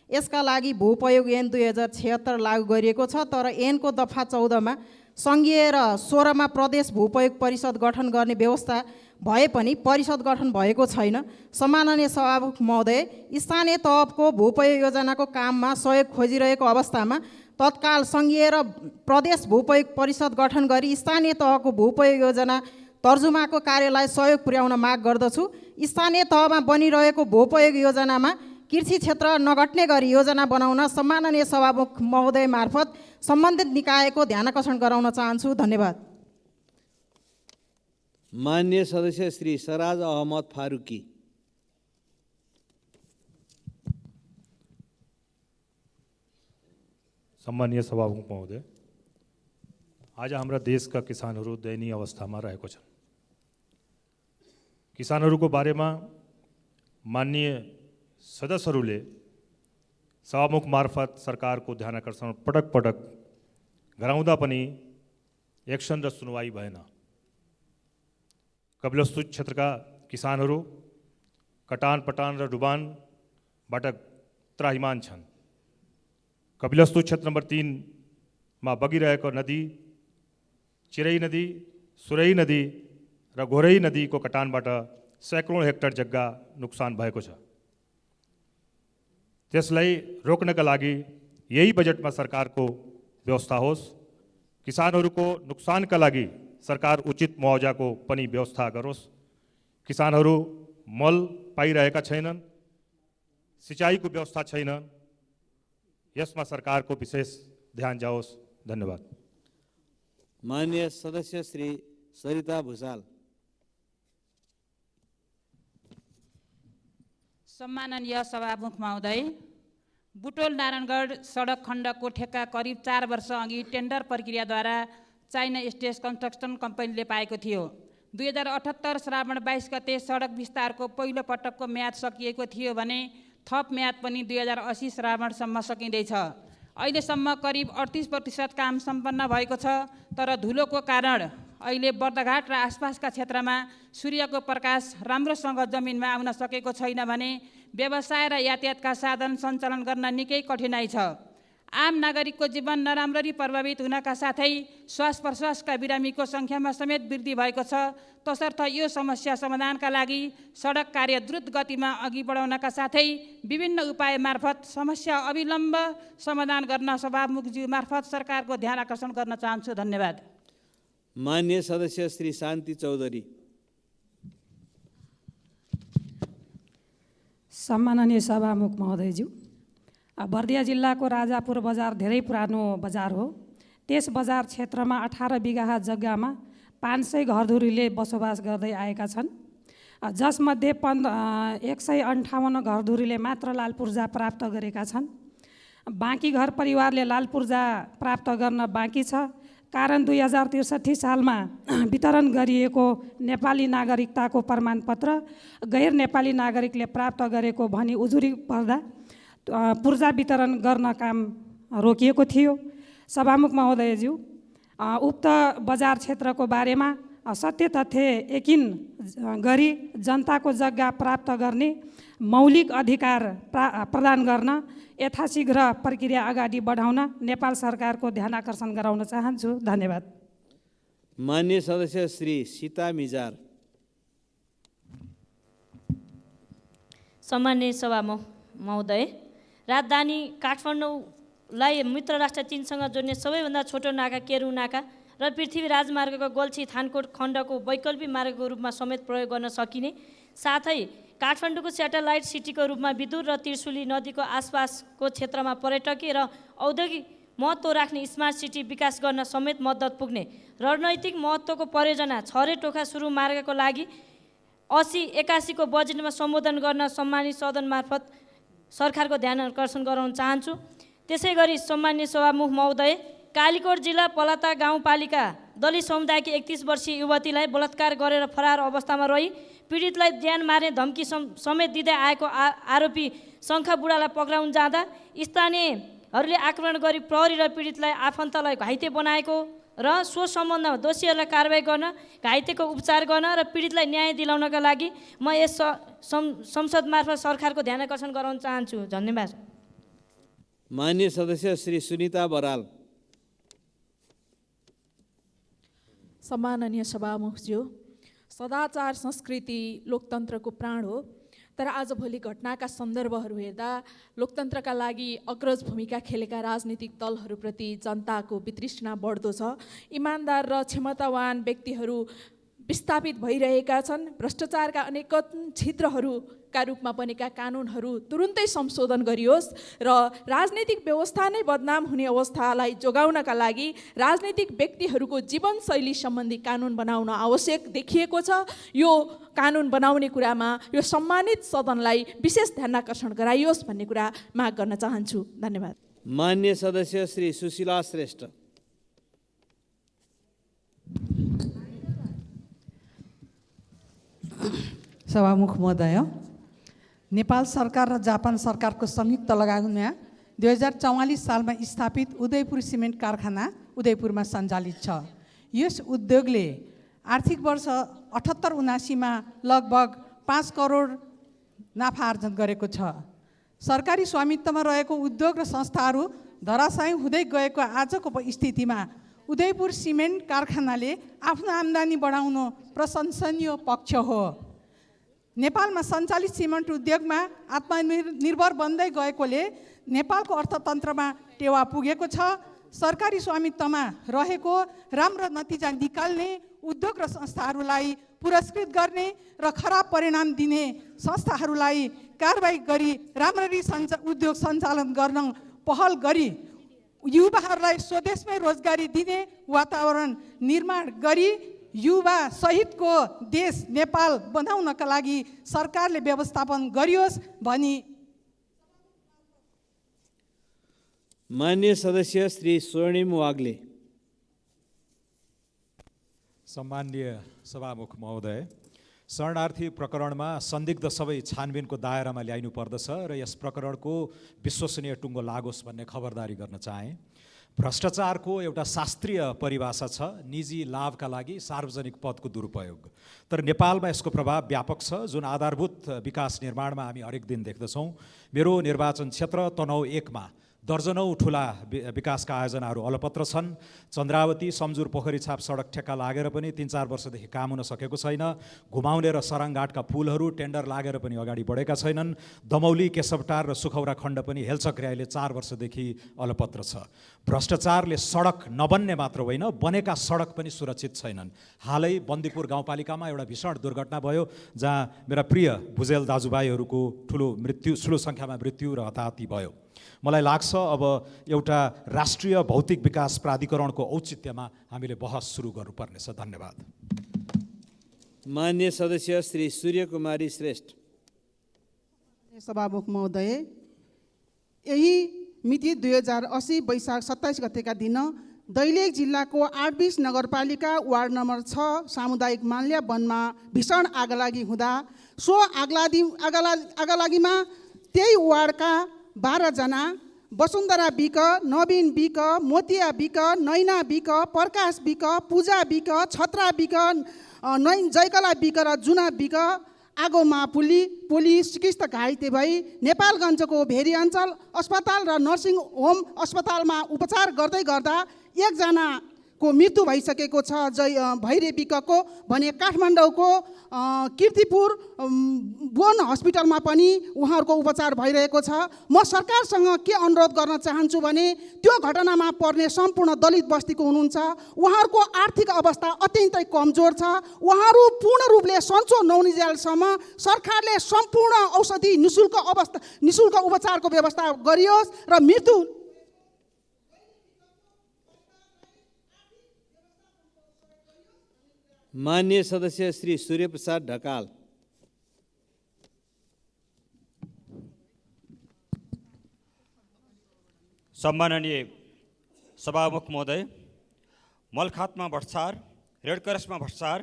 यसका लागि भूपयोग ऐन 2076 लागू गरिएको छ। तर ऐनको दफा 14मा सङ्घीय र 16मा प्रदेश भूपयोग परिषद गठन गर्ने व्यवस्था भए पनि परिषद गठन भएको छैन। सम्माननीय सभामुख महोदय, स्थानीय तहको भूपयोग योजनाको काममा सहयोग खोजिरहेको अवस्थामा तत्काल सङ्घीय र प्रदेश भूपयोग परिषद गठन गरी स्थानीय तहको भूपयोग योजना तर्जुमाको कार्यलाई सहयोग पुर्याउन माग गर्दछु। स्थानीय तहमा बनिरहेको भूपयोग योजनामा कृषि क्षेत्र नघट्ने गरी योजना बनाउन सम्माननीय सभामुख महोदय मार्फत सम्बन्धित निकायको ध्यान आकर्षण गराउन चाहन्छु। धन्यवाद। मान्य सदस्य श्री सराज अहमद फारूकी। सम्मानीय सभामुख महोदय, आज हाम्रा देशका किसानहरू दयनीय अवस्थामा रहेको छन्। किसानहरूको बारेमा माननीय सदस्यहरूले सभामुख मार्फत सरकारको ध्यान आकर्षण पटक पटक गराउँदा पनि एक्सन र सुनवाई भएन। कपिलवस्तु क्षेत्रका किसानहरू कटान पटान र डुबानबाट त्राहिमाम छन्। कपिलवस्तु क्षेत्र नम्बर 3 मा बगिरहेको नदी चिरै नदी, सुरै नदी र घोरै नदीको कटानबाट सैकौँ हेक्टर जग्गा नुकसान भएको छ। त्यसलाई रोक्नका लागि यही बजेटमा सरकारको व्यवस्था होस्। किसानहरूको नुकसानका लागि सरकार उचित मुआवजाको पनि व्यवस्था गरोस्। किसानहरू मल पाइरहेका छैनन्, सिँचाइको व्यवस्था छैन, यसमा सरकारको विशेष ध्यान जाओस्। धन्यवाद। माननीय सदस्य श्री सरिता भुसाल। सम्माननीय सभामुख महोदय, बुटोल नारायणगढ सडक खण्डको ठेक्का करिब 4 वर्ष अघि टेन्डर प्रक्रियाद्वारा चाइना स्टेज कन्स्ट्रक्सन कम्पनीले पाएको थियो। 2078 श्रावण 22 गते सडक विस्तारको पहिलो पटकको म्याद सकिएको थियो भने थप म्याद पनि 2080 श्रावणसम्म सकिँदैछ। अहिलेसम्म करिब 38% काम सम्पन्न भएको छ, तर धुलोको कारण अहिले बर्दघाट र आसपासका क्षेत्रमा सूर्यको प्रकाश राम्रोसँग जमिनमा आउन सकेको छैन भने व्यवसाय र यातायातका साधन सञ्चालन गर्न निकै कठिनाइ छ। आम नागरिकको जीवन नराम्ररी प्रभावित हुनका साथै श्वास प्रश्वासका बिरामीको सङ्ख्यामा समेत वृद्धि भएको छ। तसर्थ यो समस्या समाधानका लागि सडक कार्य द्रुत गतिमा अघि बढाउनका साथै विभिन्न उपाय मार्फत समस्या अविलम्ब समाधान गर्न सभामुखज्यू मार्फत सरकारको ध्यान आकर्षण गर्न चाहन्छु। धन्यवाद। माननीय सदस्य श्री शान्ति चौधरी। सम्माननीय सभामुख महोदयज्यू, बर्दिया जिल्लाको राजापुर बजार धेरै पुरानो बजार हो। त्यस बजार क्षेत्रमा 18 बिघा जग्गामा 500 घरधुरीले बसोबास गर्दै आएका छन्, जसमध्ये 158 घरधुरीले मात्र लाल पूर्जा प्राप्त गरेका छन्। बाँकी घर परिवारले लाल पूर्जा प्राप्त गर्न बाँकी छ। कारण 2063 सालमा वितरण गरिएको नेपाली नागरिकताको प्रमाणपत्र गैर नेपाली नागरिकले प्राप्त गरेको भनी उजुरी पर्दा पूर्जा वितरण गर्न काम रोकिएको थियो। सभामुख महोदयज्यू, उक्त बजार क्षेत्रको बारेमा सत्य तथ्य यकिन गरी जनताको जग्गा प्राप्त गर्ने मौलिक अधिकार प्रदान गर्न यथाशीघ्र प्रक्रिया अगाडि बढाउन नेपाल सरकारको ध्यान आकर्षण गराउन चाहन्छु। धन्यवाद। माननीय सदस्य श्री सीता मिजार। सम्माननीय सभामुख महोदय, राजधानी काठमाडौँलाई मित्र राष्ट्र चीनसँग जोड्ने सबैभन्दा छोटो नाका केरू नाका र पृथ्वी राजमार्गको गोल्छी थानकोट खण्डको वैकल्पिक मार्गको रूपमा समेत प्रयोग गर्न सकिने, साथै काठमाडौँको स्याटेलाइट सिटीको रूपमा विदुर र त्रिशुली नदीको आसपासको क्षेत्रमा पर्यटकीय र औद्योगिक महत्त्व राख्ने स्मार्ट सिटी विकास गर्न समेत मद्दत पुग्ने रणनैतिक महत्त्वको परियोजना छरे टोखा सुरु मार्गको लागि 80-81 को बजेटमा सम्बोधन गर्न सम्मानित सदन मार्फत सरकारको ध्यान आकर्षण गराउन चाहन्छु। त्यसै गरी सम्माननीय सभामुख महोदय, कालीकोट जिल्ला पलाता गाउँपालिका दलित समुदायकी 31 वर्षीय युवतीलाई बलात्कार गरेर फरार अवस्थामा रही पीडितलाई ज्यान मार्ने धम्की समेत दिँदै आएको आरोपी शङ्खा बुढालाई पक्राउन जाँदा स्थानीयहरूले आक्रमण गरी प्रहरी र पीडितलाई आफन्तलाई घाइते बनाएको र सो सम्बन्धमा दोषीहरूलाई कारबाही गर्न, घाइतेको उपचार गर्न र पीडितलाई न्याय दिलाउनका लागि म यस संसद मार्फत सरकारको ध्यान आकर्षण गराउन चाहन्छु। धन्यवाद। माननीय सदस्य श्री सुनिता बराल। सम्माननीय सभामुखज्यू, सदाचार संस्कृति लोकतन्त्रको प्राण हो, तर आजभोलि घटनाका सन्दर्भहरू हेर्दा लोकतन्त्रका लागि अग्रज भूमिका खेलेका राजनीतिक दलहरूप्रति जनताको वितृष्णा बढ्दो छ। इमान्दार र क्षमतावान व्यक्तिहरू विस्थापित भइरहेका छन्। भ्रष्टाचारका अनेक छिद्रहरूका रूपमा बनेका कानुनहरू तुरुन्तै संशोधन गरियोस् र राजनीतिक व्यवस्था नै बदनाम हुने अवस्थालाई जोगाउनका लागि राजनीतिक व्यक्तिहरूको जीवनशैली सम्बन्धी कानुन बनाउन आवश्यक देखिएको छ। यो कानुन बनाउने कुरामा यो सम्मानित सदनलाई विशेष ध्यान आकर्षण गराइयोस् भन्ने कुरा माग गर्न चाहन्छु। धन्यवाद। मान्य सदस्य श्री सुशीला श्रेष्ठ। सभामुख महोदय, नेपाल सरकार र जापान सरकारको संयुक्त लगानीमा 2044 सालमा स्थापित उदयपुर सिमेन्ट कारखाना उदयपुरमा सञ्चालित छ। यस उद्योगले आर्थिक वर्ष 78-79मा लगभग 5 करोड नाफा आर्जन गरेको छ। सरकारी स्वामित्वमा रहेको उद्योग र संस्थाहरू धराशायी हुँदै गएको आजको स्थितिमा उदयपुर सिमेन्ट कारखानाले आफ्नो आम्दानी बढाउनु प्रशंसनीय पक्ष हो। नेपालमा सञ्चालित सिमेन्ट उद्योगमा आत्मनिर्भर बन्दै गएकोले नेपालको अर्थतन्त्रमा टेवा पुगेको छ। सरकारी स्वामित्वमा रहेको राम्रो नतिजा निकाल्ने उद्योग र संस्थाहरूलाई पुरस्कृत गर्ने र खराब परिणाम दिने संस्थाहरूलाई कारबाही गरी राम्ररी उद्योग सञ्चालन गर्न पहल गरी युवाहरूलाई स्वदेशमै रोजगारी दिने वातावरण निर्माण गरी युवा सहितको देश नेपाल बनाउनका लागि सरकारले व्यवस्थापन गरियोस् भनी मान्य सदस्य श्री स्वर्णिम वाग्ले। सम्माननीय सभामुख महोदय, शरणार्थी प्रकरणमा संदिग्ध सबै छानबिनको दायरामा ल्याइनु पर्दछ र यस प्रकरणको विश्वसनीय टुङ्गो लागोस् भन्ने खबरदारी गर्न चाहे। भ्रष्टाचारको एउटा शास्त्रीय परिभाषा छ निजी लाभका लागि सार्वजनिक पदको दुरुपयोग। तर नेपालमा यसको प्रभाव व्यापक छ, जुन आधारभूत विकास निर्माणमा हामी हरेक दिन देख्दछौँ। मेरो निर्वाचन क्षेत्र तनहुँ 1 मा दर्जनौँ ठुला विकासका आयोजनाहरू अलपत्र छन्। चन्द्रावती सम्जुर पोखरी छाप सडक ठेक्का लागेर पनि 3-4 वर्षदेखि काम हुन सकेको छैन। घुमाउने र सराङघाटका पुलहरू टेन्डर लागेर पनि अगाडि बढेका छैनन्। दमौली केशवटार र सुखौरा खण्ड पनि हेलचक्र्याइले 4 वर्षदेखि अलपत्र छ। भ्रष्टाचारले सडक नबन्ने मात्र होइन, बनेका सडक पनि सुरक्षित छैनन्। हालै बन्दीपुर गाउँपालिकामा एउटा भीषण दुर्घटना भयो जहाँ मेरा प्रिय भुजेल दाजुभाइहरूको ठुलो सङ्ख्यामा मृत्यु र हताहती भयो। मलाई लाग्छ अब एउटा राष्ट्रिय भौतिक विकास प्राधिकरणको औचित्यमा हामीले बहस सुरु गर्नुपर्नेछ। धन्यवाद। मान्य सदस्य श्री सूर्यकुमारी श्रेष्ठ। सभामुख महोदय, यही मिति 2080 वैशाख 27 गतेका दिन दैलेख जिल्लाको 820 नगरपालिका वार्ड नम्बर 6 सामुदायिक माल्या वनमा भीषण आगलागी हुँदा सो आगलागीमा त्यही वार्डका 12 जना वसुन्धरा बिक, नवीन बिक, मोतिया बिक, नैना बिक, प्रकाश बिक, पूजा बिक, छत्रा बिक, जयकला बिक र जुना बिक आगोमा पोली चिकित्सक घाइते भई नेपालगञ्जको भेरी अञ्चल अस्पताल र नर्सिङ होम अस्पतालमा उपचार गर्दै गर्दा 1 जनाको मृत्यु भइसकेको छ। भैरे बिकको भने काठमाडौँको कीर्तिपुर बोन हस्पिटलमा पनि उहाँहरूको उपचार भइरहेको छ। म सरकारसँग के अनुरोध गर्न चाहन्छु भने त्यो घटनामा पर्ने सम्पूर्ण दलित बस्तीको हुनुहुन्छ, उहाँहरूको आर्थिक अवस्था अत्यन्तै कमजोर छ। उहाँहरू पूर्ण रूपले सन्चो नहुनेजेलसम्म सरकारले सम्पूर्ण औषधि निःशुल्क उपचारको व्यवस्था गरियोस् र मृत्यु मान्य सदस्य श्री सूर्यप्रसाद ढकाल। सम्माननीय सभामुख महोदय, मलखातमा भ्रष्टाचार, रेडक्रसमा भ्रष्टाचार,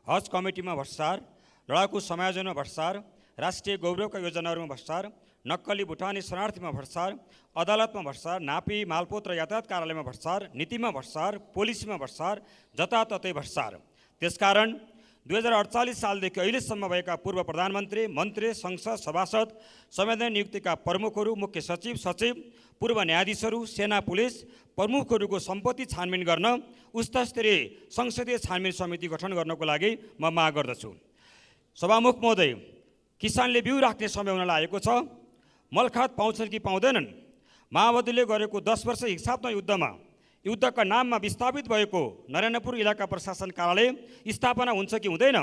हज कमिटीमा भ्रष्टाचार, लडाकु समायोजनमा भ्रष्टाचार, राष्ट्रिय गौरवका योजनाहरूमा भ्रष्टाचार, नक्कली भुटानी शरणार्थीमा भ्रष्टाचार, अदालतमा भ्रष्टाचार, नापी मालपोत र यातायात कार्यालयमा भ्रष्टाचार, नीतिमा भ्रष्टाचार, पोलिसीमा भ्रष्टाचार, जताततै भ्रष्टाचार। त्यसकारण 2048 सालदेखि अहिलेसम्म भएका पूर्व प्रधानमन्त्री, मन्त्री, संसद सभासद, संवैधानिक नियुक्तिका प्रमुखहरू, मुख्य सचिव, सचिव, पूर्व न्यायाधीशहरू, सेना पुलिस प्रमुखहरूको सम्पत्ति छानबिन गर्न उच्चस्तरीय संसदीय छानबिन समिति गठन गर्नको लागि म माग गर्दछु। सभामुख महोदय, किसानले बिउ राख्ने समय हुन लागेको छ। मलखात पाउँछन् कि पाउँदैनन्? माओवादीले गरेको 10 वर्ष हिंसात्मक युद्धका नाममा विस्थापित भएको नरेन्द्रपुर इलाका प्रशासन कार्यालय स्थापना हुन्छ कि हुँदैन?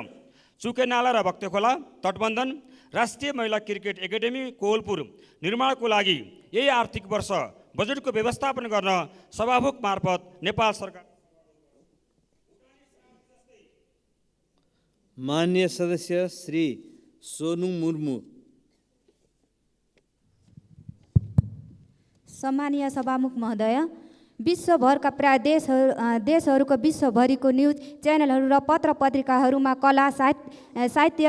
चुकेनाला र भक्तेखोला तटबन्धन, राष्ट्रिय महिला क्रिकेट एकाडेमी कोवलपुर निर्माणको लागि यही आर्थिक वर्ष बजेटको व्यवस्थापन गर्न सभामुख मार्फत नेपाल सरकार। मान्य सदस्य श्री सोनु मुर्मू। सम्मानीय सभामुख महोदय, विश्वभरका प्राय देशहरूको विश्वभरिको न्युज च्यानलहरू र पत्र पत्रिकाहरूमा कला साहित्य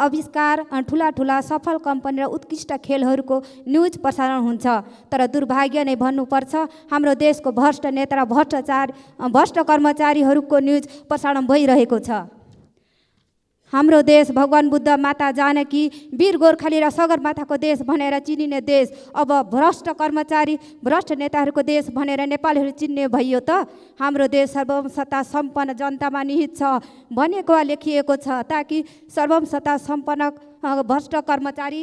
आविष्कार ठुला ठुला सफल कम्पनी र उत्कृष्ट खेलहरूको न्युज प्रसारण हुन्छ। तर दुर्भाग्य नै भन्नुपर्छ, हाम्रो देशको भ्रष्ट नेता र भ्रष्ट कर्मचारीहरूको न्युज प्रसारण भइरहेको छ। हाम्रो देश भगवान बुद्ध, माता जानकी, वीर गोर्खाली र सगरमाथाको देश भनेर चिनिने देश अब भ्रष्ट कर्मचारी, भ्रष्ट नेताहरूको देश भनेर नेपालीहरू चिन्ने भइयो त? हाम्रो देश सर्वसत्ता सम्पन्न जनतामा निहित छ भनेको लेखिएको छ, ताकि सर्वसत्ता सम्पन्न भ्रष्ट कर्मचारी,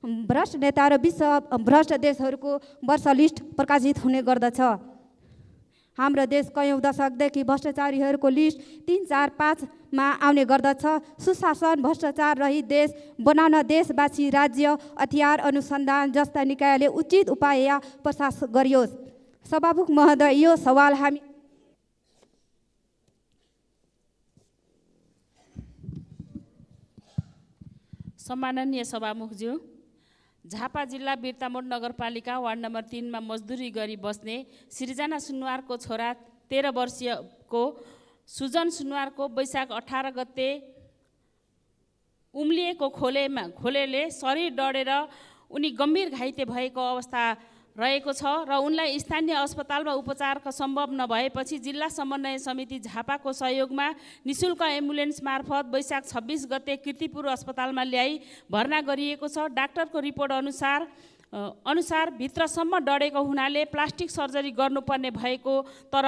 भ्रष्ट नेता र विश्व भ्रष्ट देशहरूको वर्ष लिस्ट प्रकाशित हुने गर्दछ। हाम्रो देश कयौँ दशकदेखि भ्रष्टाचारीहरूको लिस्ट 3, 4, 5 मा आउने गर्दछ। सुशासन, भ्रष्टाचार रहित देश बनाउन देशवासी, राज्य, हतियार अनुसन्धान जस्ता निकायले उचित उपाय या प्रयास गरियोस्। सभामुख महोदय, यो सवाल हामी सम्माननीय सभामुखज्यू, झापा जिल्ला बिर्तामोड नगरपालिका वार्ड नम्बर 3 मा मजदुरी गरी बस्ने सृजना सुनवारको छोरा 13 वर्षीयको सुजन सुनवारको वैशाख 18 गते उम्लिएको खोलेले शरीर डढेर उनी गम्भीर घाइते भएको अवस्था रहेको छ र उनलाई स्थानीय अस्पतालमा उपचारका सम्भव नभएपछि जिल्ला समन्वय समिति झापाको सहयोगमा निःशुल्क एम्बुलेन्स मार्फत वैशाख 26 गते कीर्तिपुर अस्पतालमा ल्याई भर्ना गरिएको छ। डाक्टरको रिपोर्ट अनुसार भित्रसम्म डढेको हुनाले प्लास्टिक सर्जरी गर्नुपर्ने भएको, तर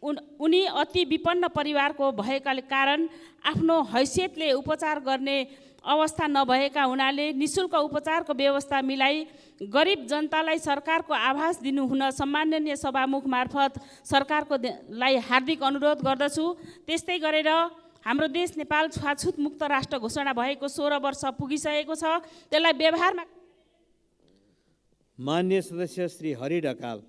उनी अति विपन्न परिवारको भएकाले कारण आफ्नो हैसियतले उपचार गर्ने अवस्था नभएका हुनाले निःशुल्क उपचारको व्यवस्था मिलाई गरिब जनतालाई सरकारको आभास दिनुहुन सम्माननीय सभामुख मार्फत सरकारको लाई हार्दिक अनुरोध गर्दछु। त्यस्तै गरेर हाम्रो देश नेपाल छुवाछुत मुक्त राष्ट्र घोषणा भएको 16 वर्ष पुगिसकेको छ, त्यसलाई व्यवहारमा मान्य सदस्य श्री हरि ढकाल।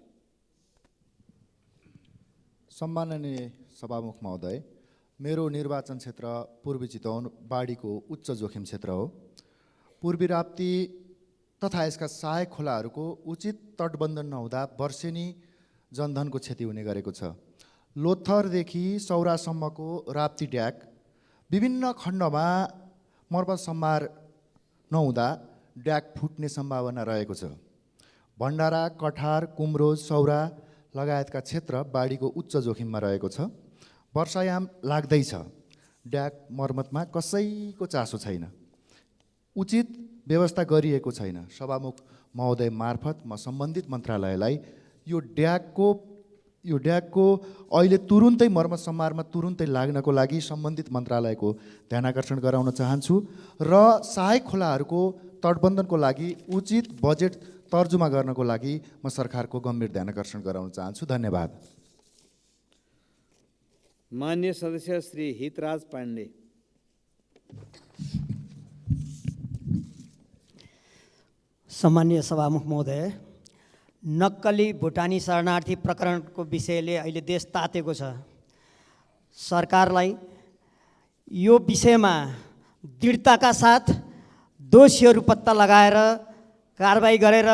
सम्माननीय सभामुख महोदय, मेरो निर्वाचन क्षेत्र पूर्वी चितवन बाढीको उच्च जोखिम क्षेत्र हो। पूर्वी राप्ती तथा यसका सहायक खोलाहरूको उचित तटबन्धन नहुँदा वर्षेनी जनधनको क्षति हुने गरेको छ। लोथरदेखि सौरासम्मको राप्ती ड्याक विभिन्न खण्डमा मर्मत सम्भार नहुँदा ड्याक फुट्ने सम्भावना रहेको छ। भण्डारा, कठार, कुम्रो, सौरा लगायतका क्षेत्र बाढीको उच्च जोखिममा रहेको छ। वर्षायाम लाग्दैछ, ड्याक मर्मतमा कसैको चासो छैन, उचित व्यवस्था गरिएको छैन। सभामुख महोदय मार्फत म सम्बन्धित मन्त्रालयलाई यो ड्याकको अहिले तुरुन्तै मर्मत सम्भारमा तुरुन्तै लाग्नको लागि सम्बन्धित मन्त्रालयको ध्यानाकर्षण गराउन चाहन्छु र सहायक खोलाहरूको तटबन्धनको लागि उचित बजेट तर्जुमा गर्नको लागि म सरकारको गम्भीर ध्यानाकर्षण गराउन चाहन्छु। धन्यवाद। मान्य सदस्य श्री हितराज पाण्डे। सम्मानीय सभामुख महोदय, नक्कली भुटानी शरणार्थी प्रकरणको विषयले अहिले देश तातेको छ। सरकारलाई यो विषयमा दृढताका साथ दोषीहरू पत्ता लगाएर कारबाही गरेर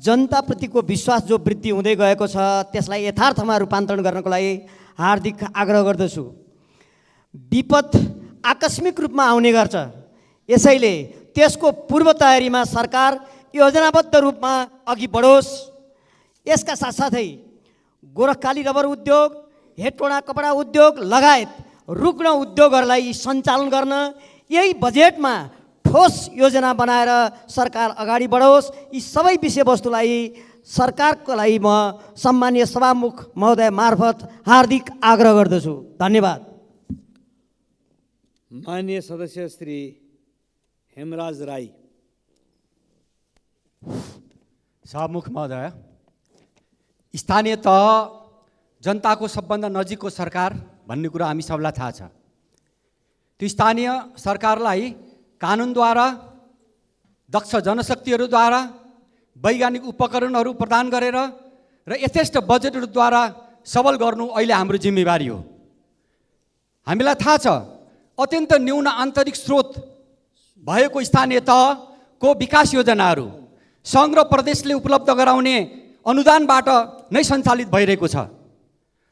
जनताप्रतिको विश्वास जो वृद्धि हुँदै गएको छ त्यसलाई यथार्थमा रूपान्तरण गर्नको लागि हार्दिक आग्रह गर्दछु। विपद आकस्मिक रूपमा आउने गर्छ, यसैले त्यसको पूर्व तयारीमा सरकार योजनाबद्ध रूपमा अघि बढोस्। यसका साथसाथै गोरखकाली रबर उद्योग, हेटोडा कपडा उद्योग लगायत रुग्ण उद्योगहरूलाई सञ्चालन गर्न यही बजेटमा ठोस योजना बनाएर सरकार अगाडि बढोस्। यी सबै विषयवस्तुलाई सरकारको लागि म सम्मानीय सभामुख महोदय मार्फत हार्दिक आग्रह गर्दछु। धन्यवाद। माननीय सदस्य श्री हेमराज राई। सभामुख महोदय, स्थानीय तह जनताको सबभन्दा नजिकको सरकार भन्ने कुरा हामी सबलाई थाहा छ। त्यो स्थानीय सरकारलाई कानुनद्वारा, दक्ष जनशक्तिहरूद्वारा, वैज्ञानिक उपकरणहरू प्रदान गरेर र यथेष्ट बजेटहरूद्वारा सबल गर्नु अहिले हाम्रो जिम्मेवारी हो। हामीलाई थाहा छ अत्यन्त न्यून आन्तरिक स्रोत भएको स्थानीय तहको विकास योजनाहरू सङ्घ र प्रदेशले उपलब्ध गराउने अनुदानबाट नै सञ्चालित भइरहेको छ।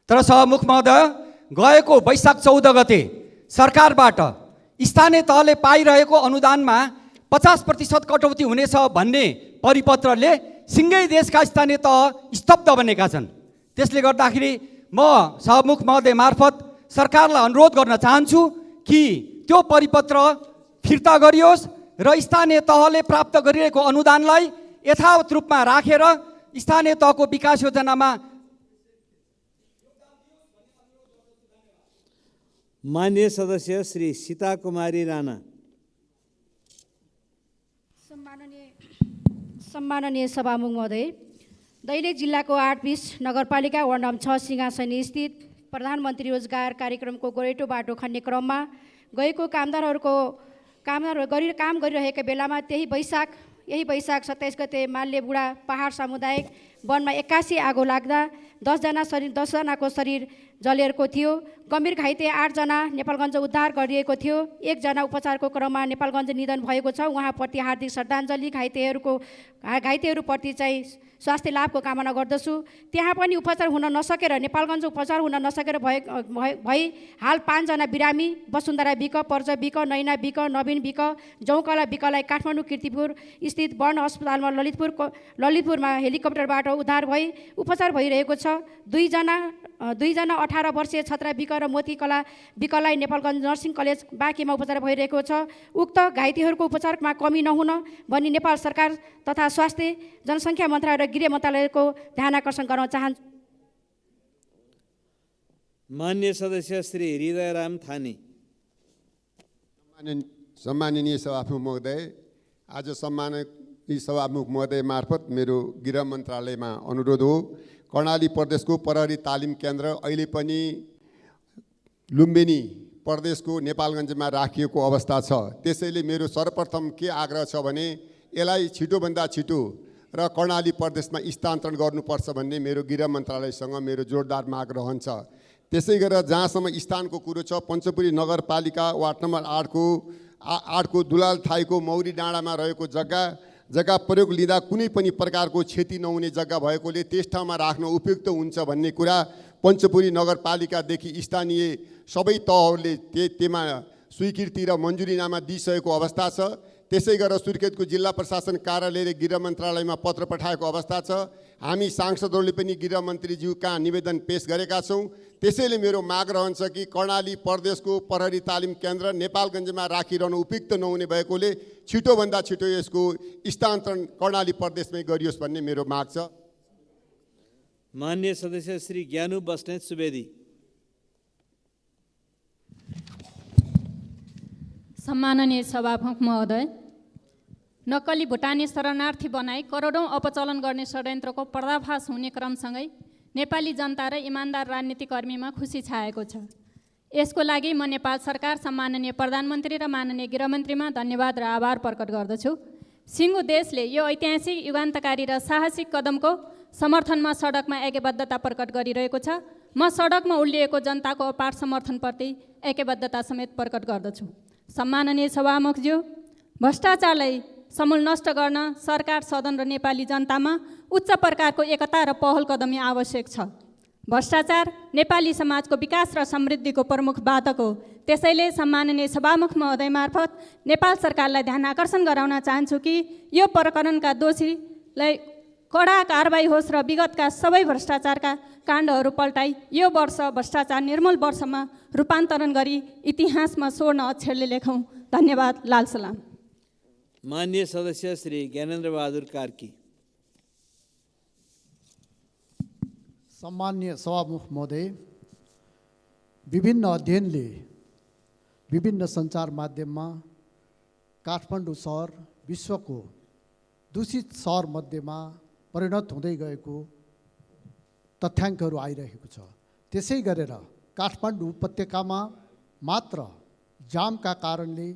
तर सभामुख महोदय, गएको वैशाख 14 गते सरकारबाट स्थानीय तहले पाइरहेको अनुदानमा 50% कटौती हुनेछ भन्ने परिपत्रले सिङ्गै देशका स्थानीय तह स्तब्ध बनेका छन्। त्यसले गर्दाखेरि म सभामुख महोदय मार्फत सरकारलाई अनुरोध गर्न चाहन्छु कि त्यो परिपत्र फिर्ता गरियोस् र स्थानीय तहले प्राप्त गरिरहेको अनुदानलाई यथावत रूपमा राखेर स्थानीय तहको विकास योजनामा माननीय सदस्य श्री सीता कुमारी राणा। सम्माननीय सभामुख महोदय, दैलेख जिल्लाको 8-20 नगरपालिका वार्ड नम्बर 6 सिंहासनी स्थित प्रधानमन्त्री रोजगार कार्यक्रमको गोरेटो बाटो खन्ने क्रममा गएको काम गरिरहेका बेलामा यही वैशाख 27 गते माल्ले बुढा पहाड सामुदायिक वनमा 81 आगो लाग्दा 10 जनाको शरीर जलेको थियो। गम्भीर घाइते 8 जना नेपालगञ्ज उद्धार गरिएको थियो। 1 जना उपचारको क्रममा नेपालगञ्ज निधन भएको छ। उहाँप्रति हार्दिक श्रद्धाञ्जली। घाइतेहरूप्रति चाहिँ स्वास्थ्य लाभको कामना गर्दछु। त्यहाँ पनि उपचार हुन नसकेर नेपालगञ्ज उपचार हुन नसकेर भई हाल 5 जना बिरामी वसुन्धरा बिक, पर्ज बिक, नैना बिक, नवीन बिक, जौकला बिकलाई काठमाडौँ कीर्तिपुर स्थित वर्ण अस्पतालमा ललितपुरमा हेलिकप्टरबाट उद्धार भई उपचार भइरहेको छ। 2 जना 18 वर्षीय छत्रा बिक र मोतीकला बिकलाई नेपालगञ्ज नर्सिङ कलेज बाँकीमा उपचार भइरहेको छ। उक्त घाइतेहरूको उपचारमा कमी नहुन भनी नेपाल सरकार तथा स्वास्थ्य जनसङ्ख्या मन्त्रालय र गृह मन्त्रालयको ध्यान आकर्षण गर्न चाहन्छु। माननीय सदस्य श्री हृदयराम थानी। सम्माननीय सभामुख महोदय, आज सम्माननीय सभामुख महोदय मार्फत मेरो गृह मन्त्रालयमा अनुरोध हो। कर्णाली प्रदेशको प्रहरी तालिम केन्द्र अहिले पनि लुम्बिनी प्रदेशको नेपालगञ्जमा राखिएको अवस्था छ। त्यसैले मेरो सर्वप्रथम के आग्रह छ भने यसलाई छिटोभन्दा छिटो र कर्णाली प्रदेशमा स्थानान्तरण गर्नुपर्छ भन्ने मेरो गृह मन्त्रालयसँग मेरो जोरदार माग रहन्छ। त्यसै गरेर जहाँसम्म स्थानको कुरो छ, पञ्चपुरी नगरपालिका वार्ड नम्बर 8 को दुलाल थाईको मौरी डाँडामा रहेको जग्गा प्रयोग लिँदा कुनै पनि प्रकारको क्षति नहुने जग्गा भएकोले त्यस ठाउँमा राख्न उपयुक्त हुन्छ भन्ने कुरा पञ्चपुरी नगरपालिकादेखि स्थानीय सबै तहहरूले त्यसमा स्वीकृति र मन्जुरीनामा दिइसकेको अवस्था छ। त्यसै गरेर सुर्खेतको जिल्ला प्रशासन कार्यालयले गृह मन्त्रालयमा पत्र पठाएको अवस्था छ। हामी सांसदहरूले पनि गृह मन्त्रीज्यू कहाँ निवेदन पेश गरेका छौँ। त्यसैले मेरो माग रहन्छ कि कर्णाली प्रदेशको प्रहरी तालिम केन्द्र नेपालगञ्जमा राखिरहनु उपयुक्त नहुने भएकोले छिटोभन्दा छिटो यसको स्थानान्तरण कर्णाली प्रदेशमै गरियोस् भन्ने मेरो माग छ। माननीय सदस्य श्री ज्ञानु बस्नेत सुवेदी। सम्माननीय सभामुख महोदय, नक्कली भुटानी शरणार्थी बनाई करोडौँ अपचलन गर्ने षड्यन्त्रको पर्दाफास हुने क्रमसँगै नेपाली जनता र इमान्दार राजनीतिकर्मीमा खुसी छाएको छ। यसको लागि म नेपाल सरकार, सम्माननीय प्रधानमन्त्री र माननीय गृहमन्त्रीमा धन्यवाद र आभार प्रकट गर्दछु। सिङ्गो देशले यो ऐतिहासिक युगान्तकारी र साहसिक कदमको समर्थनमा सडकमा ऐक्यबद्धता प्रकट गरिरहेको छ। म सडकमा उल्लिएको जनताको अपार समर्थनप्रति ऐक्यबद्धता समेत प्रकट गर्दछु। सम्माननीय सभामुखज्यू, भ्रष्टाचारलाई समूल नष्ट गर्न सरकार, सदन र नेपाली जनतामा उच्च प्रकारको एकता र पहल कदमी आवश्यक छ। भ्रष्टाचार नेपाली समाजको विकास र समृद्धिको प्रमुख बाधक हो। त्यसैले सम्माननीय सभामुख महोदय मार्फत नेपाल सरकारलाई ध्यान आकर्षण गराउन चाहन्छु कि यो प्रकरणका दोषीलाई कडा कारबाही होस् र विगतका सबै भ्रष्टाचारका काण्डहरू पल्टाई यो वर्ष भ्रष्टाचार निर्मूल वर्षमा रूपान्तरण गरी इतिहासमा स्वर्ण अक्षरले लेखौँ। धन्यवाद। लाल सलाम। माननीय सदस्य श्री ज्ञानेन्द्र बहादुर कार्की। सम्माननीय सभामुख महोदय, विभिन्न अध्ययनले विभिन्न सञ्चार माध्यममा काठमाडौँ सहर विश्वको दूषित सहर मध्येमा परिणत हुँदै गएको तथ्याङ्कहरू आइरहेको छ। त्यसै गरेर काठमाडौँ उपत्यकामा मात्र जामका कारणले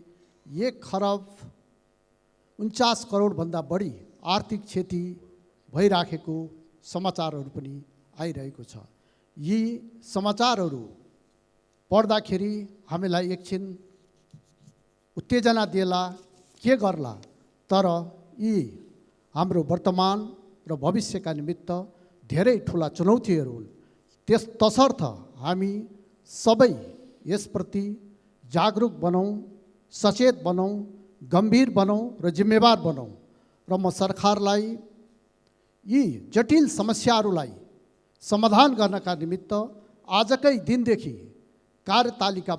1 खरब 49 करोडभन्दा बढी आर्थिक क्षति भइराखेको समाचारहरू पनि आइरहेको छ। यी समाचारहरू पढ्दाखेरि हामीलाई एकछिन उत्तेजना दिएला, के गर्ला, तर यी हाम्रो वर्तमान र भविष्यका निमित्त धेरै ठुला चुनौतीहरू हुन्। तसर्थ हामी सबै यसप्रति जागरुक बनाउँ, सचेत बनाउँ, गम्भीर बनाउँ र जिम्मेवार बनाउँ। र म सरकारलाई यी जटिल समस्याहरूलाई समाधान गर्नका निमित्त आजकै दिनदेखि कार्यतालिका